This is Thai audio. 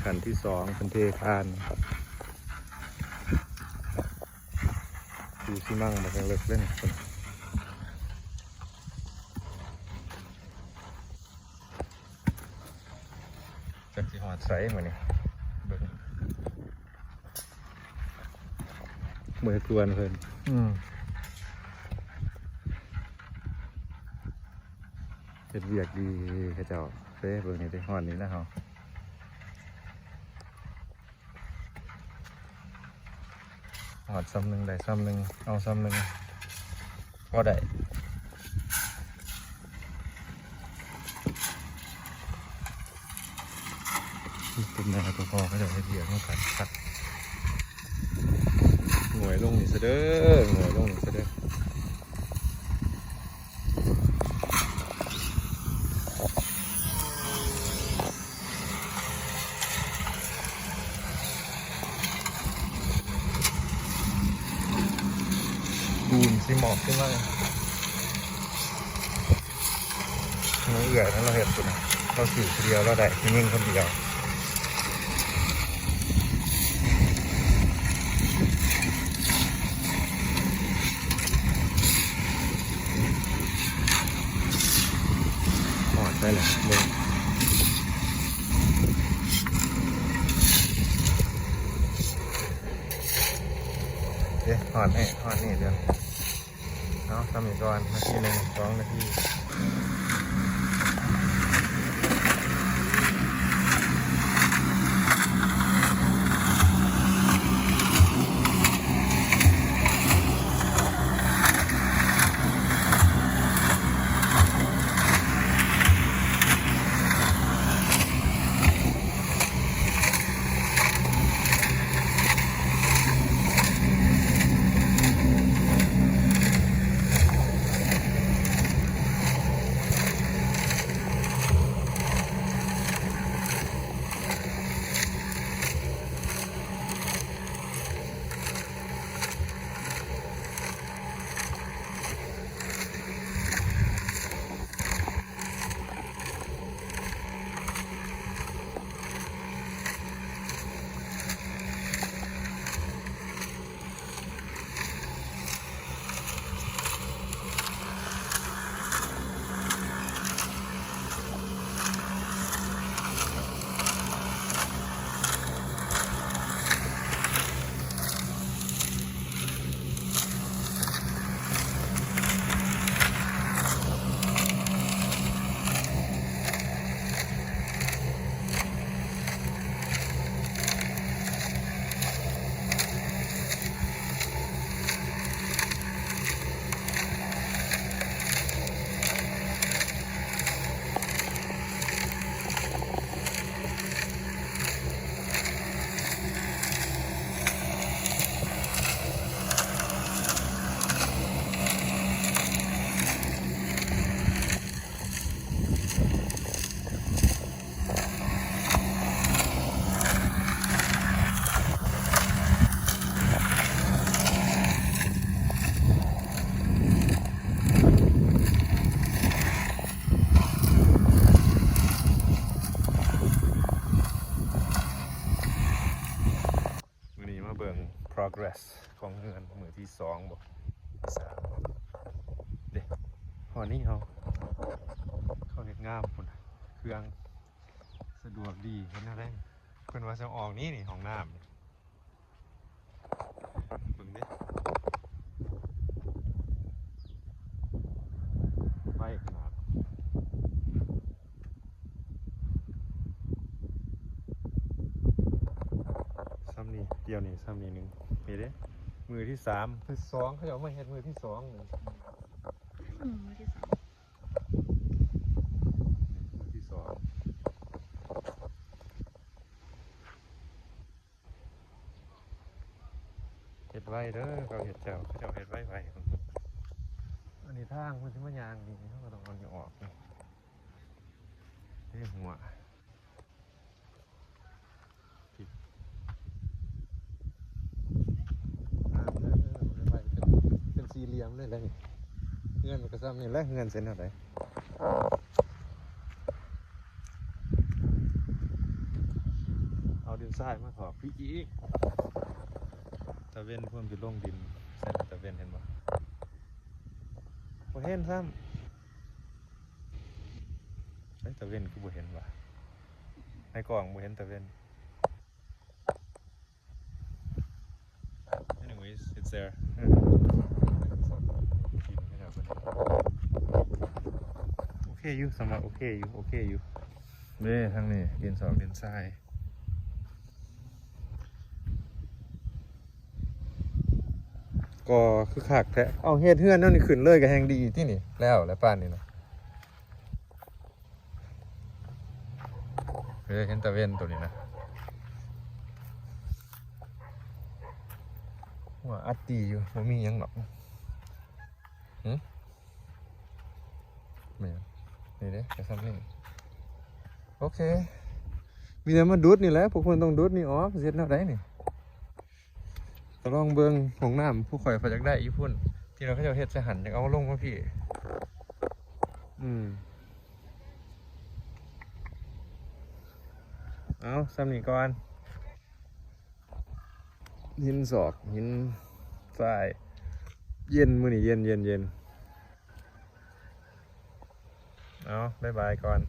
ขั้นที่2เป็นเทคานดูสิมั่งมาเลิกเล่นจากที่หอดใสมาเนี่ยมือกวนเพิ่นเป็นเวียกดีเขาเจ้าเฟ้เบิ่งนี่ได้หอดนี้นะเฮาหอดซ้ำหนึ่งได้ซ้ำหนึ่งเอาซ้ำหนึ่งพอได้เป็นแม่ตัวพ่อเขาจะให้เบียร์มาขัดขัดหน่วยลงนี่เสด็จหน่วยลงนี่เสด็จดูนสิหมอกขึ้นมาเนื้อเอื่อยนั้นเราเห็นตัวนะเราสื่อคนเดียวเราได้ที่นิ่งคนเดียวหอดได้เลยเบิ่งหอดให้หอดนี่เดี๋ยวเนาะทำอีกก่อนนาทีหนึ่ง2 นาทีprogress ของเงินมือที่2บ่3เด้หอนี้เขาเฮ็ดงามพุ่นเครื่องสะดวกดีเห็นอะไรเพิ่นว่าจะออกนี้นี่ของน้ำเบิ่งดิไว้ขนาดซ้ำนี่เดียวนี่ซ้ำนี่นึงนี่เด้มือที่3คือ2เขาจะเอามาเฮ็ดมือที่2นี่มือที่2มือที่2เฮ็ดไว้เด้อเขาเฮ็ดเจ้าเฮ็ดไว้อันนี้ทางมันสิมายางนี่เฮาก็ต้องเอานี่ออกนี่หัวสี่เหลี่ยมเลยแหละนี่เงินมันก็ซ้ำนี่แหละเงินเส้นเท่าไหร่ ดินทรายมาถอกพี่อีกตะเวนเพิ่มจะลงดินใส่ตะเวนเห็นบ่บ่เห็นซ้ำไอ้ยตะเวนกูบ่เห็นว่ะในกล่องบ่เห็นตะเวน anyways it's there โอเคอยู่สำหรับโอเคอยู่เด้ทางนี้ดินสองดินทรายก็คือขากแท้เอาเฮ็ดเฮือนนั่นนี่ขึ้นเลยก็แฮงดีที่นี่แล้วป้านนี่นะเห็นตะเวนตัวนี้นะว่าอัดดีอยู่บ่มีหยังหรอกแม่นนี่เด้จะซ้ำนี่โอเคมีแต่มาดูดนี่แหละพวกคนต้องดูดนี่ออกเสร็จแล้วได้นี่ก็ลองเบิ่งห้องน้ำผู้ข่อยพอจักได้อีพุ่นที่เราเขาจะเฮ็ดใส่หันอยากเอาลงมาพี่เอาซ้ำนี่ก่อนหินศอกหินทรายเย็นมื้อนี้เย็นเอาบ๊ายบายก่อน